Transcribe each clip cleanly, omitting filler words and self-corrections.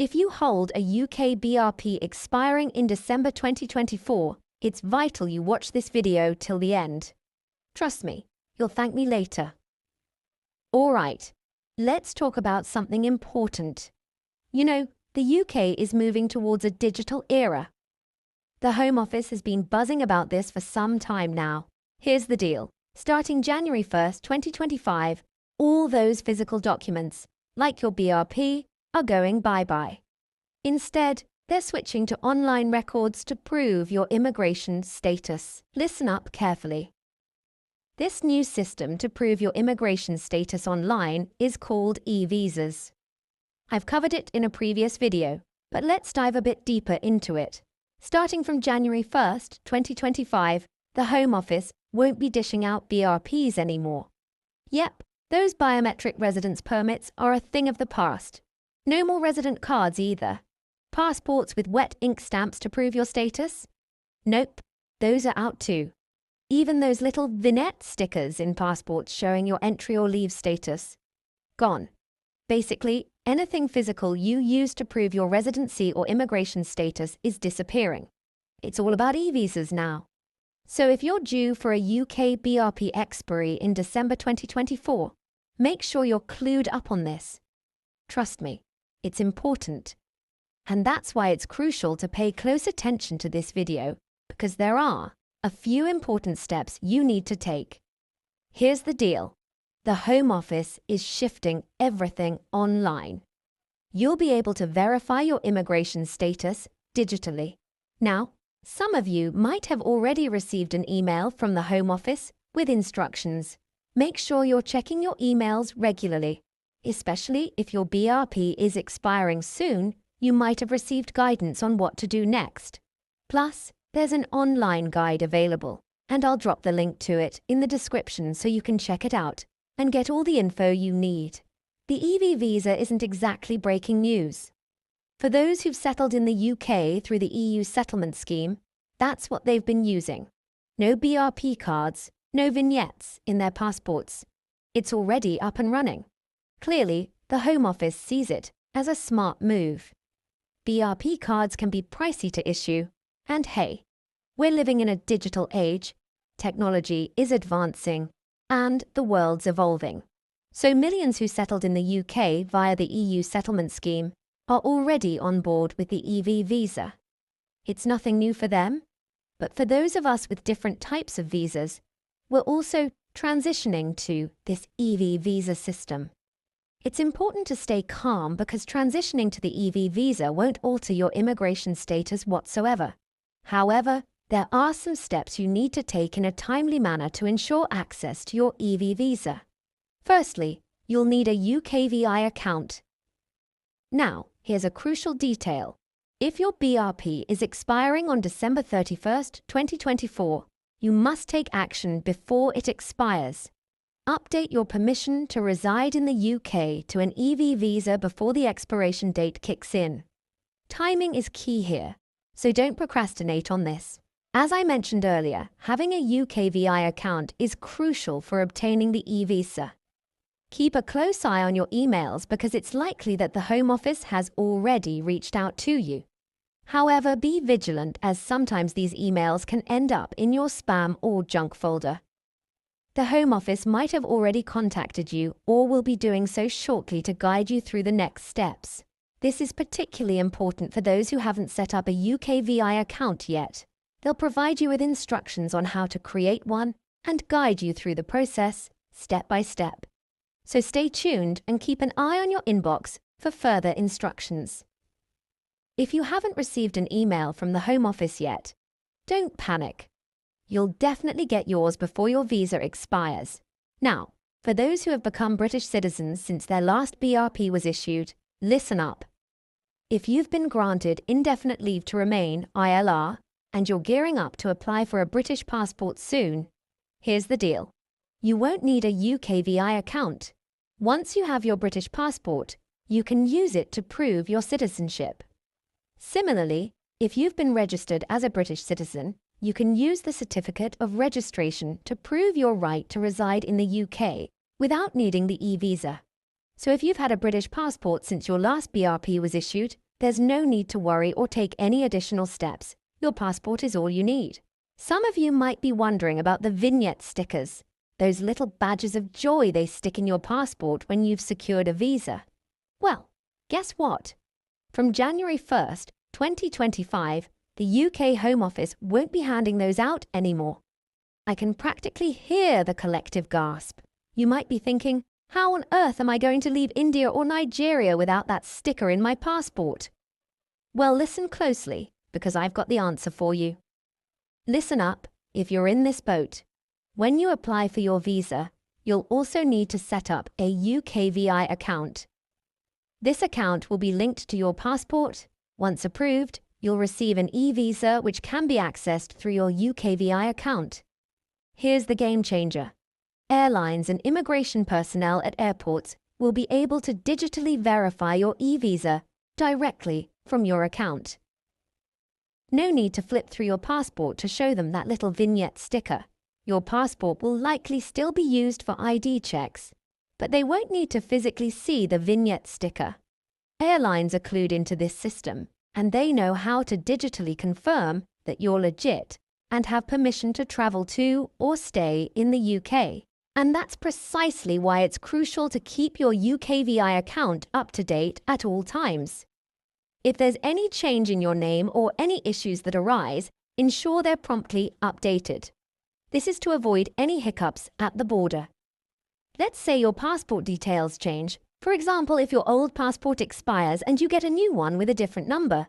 If you hold a UK BRP expiring in December 2024, it's vital you watch this video till the end. Trust me, you'll thank me later. Alright, let's talk about something important. You know, the UK is moving towards a digital era. The Home Office has been buzzing about this for some time now. Here's the deal. Starting January 1st, 2025, all those physical documents, like your BRP, are going bye-bye. Instead, they're switching to online records to prove your immigration status. Listen up carefully. This new system to prove your immigration status online is called eVisas. I've covered it in a previous video, but let's dive a bit deeper into it. Starting from January 1st, 2025, the Home Office won't be dishing out BRPs anymore. Yep, those biometric residence permits are a thing of the past. No more resident cards either. Passports with wet ink stamps to prove your status? Nope, those are out too. Even those little vignette stickers in passports showing your entry or leave status? Gone. Basically, anything physical you use to prove your residency or immigration status is disappearing. It's all about eVisas now. So if you're due for a UK BRP expiry in December 2024, make sure you're clued up on this. Trust me, it's important. And that's why it's crucial to pay close attention to this video, because there are a few important steps you need to take. Here's the deal. The Home Office is shifting everything online. You'll be able to verify your immigration status digitally. Now, some of you might have already received an email from the Home Office with instructions. Make sure you're checking your emails regularly, especially if your BRP is expiring soon. You might have received guidance on what to do next. Plus, there's an online guide available, and I'll drop the link to it in the description so you can check it out and get all the info you need. The eVisa isn't exactly breaking news. For those who've settled in the UK through the EU settlement scheme, that's what they've been using. No BRP cards, no vignettes in their passports. It's already up and running. Clearly, the Home Office sees it as a smart move. BRP cards can be pricey to issue, and hey, we're living in a digital age, technology is advancing, and the world's evolving. So millions who settled in the UK via the EU settlement scheme are already on board with the eVisa. It's nothing new for them, but for those of us with different types of visas, we're also transitioning to this eVisa system. It's important to stay calm because transitioning to the eVisa won't alter your immigration status whatsoever. However, there are some steps you need to take in a timely manner to ensure access to your eVisa. Firstly, you'll need a UKVI account. Now, here's a crucial detail. If your BRP is expiring on December 31st, 2024, you must take action before it expires. Update your permission to reside in the UK to an eVisa before the expiration date kicks in. Timing is key here, so don't procrastinate on this. As I mentioned earlier, having a UKVI account is crucial for obtaining the eVisa. Keep a close eye on your emails because it's likely that the Home Office has already reached out to you. However, be vigilant as sometimes these emails can end up in your spam or junk folder. The Home Office might have already contacted you or will be doing so shortly to guide you through the next steps. This is particularly important for those who haven't set up a UKVI account yet. They'll provide you with instructions on how to create one and guide you through the process, step by step. So stay tuned and keep an eye on your inbox for further instructions. If you haven't received an email from the Home Office yet, don't panic. You'll definitely get yours before your visa expires. Now, for those who have become British citizens since their last BRP was issued, listen up. If you've been granted indefinite leave to remain, ILR, and you're gearing up to apply for a British passport soon, here's the deal. You won't need a UKVI account. Once you have your British passport, you can use it to prove your citizenship. Similarly, if you've been registered as a British citizen, you can use the certificate of registration to prove your right to reside in the UK without needing the eVisa. So if you've had a British passport since your last BRP was issued, There's no need to worry or take any additional steps. Your passport is all you need. Some of you might be wondering about the vignette stickers, those little badges of joy they stick in your passport when you've secured a visa. Well, guess what? From January 1st, 2025, the UK Home Office won't be handing those out anymore. I can practically hear the collective gasp. You might be thinking, how on earth am I going to leave India or Nigeria without that sticker in my passport? Well, listen closely, because I've got the answer for you. Listen up, if you're in this boat. When you apply for your visa, you'll also need to set up a UKVI account. This account will be linked to your passport. Once approved, you'll receive an eVisa which can be accessed through your UKVI account. Here's the game changer. Airlines and immigration personnel at airports will be able to digitally verify your eVisa directly from your account. No need to flip through your passport to show them that little vignette sticker. Your passport will likely still be used for ID checks, but they won't need to physically see the vignette sticker. Airlines are clued into this system, and they know how to digitally confirm that you're legit and have permission to travel to or stay in the UK. And that's precisely why it's crucial to keep your UKVI account up to date at all times. If there's any change in your name or any issues that arise, ensure they're promptly updated. This is to avoid any hiccups at the border. Let's say your passport details change. For example, if your old passport expires and you get a new one with a different number.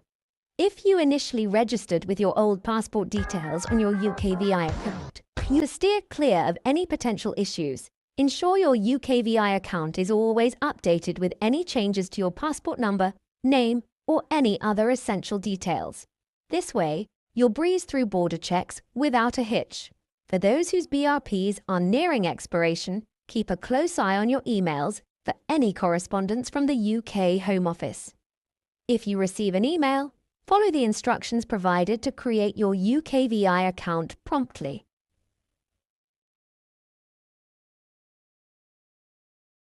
If you initially registered with your old passport details on your UKVI account, to steer clear of any potential issues, ensure your UKVI account is always updated with any changes to your passport number, name, or any other essential details. This way, you'll breeze through border checks without a hitch. For those whose BRPs are nearing expiration, keep a close eye on your emails for any correspondence from the UK Home Office. If you receive an email, follow the instructions provided to create your UKVI account promptly.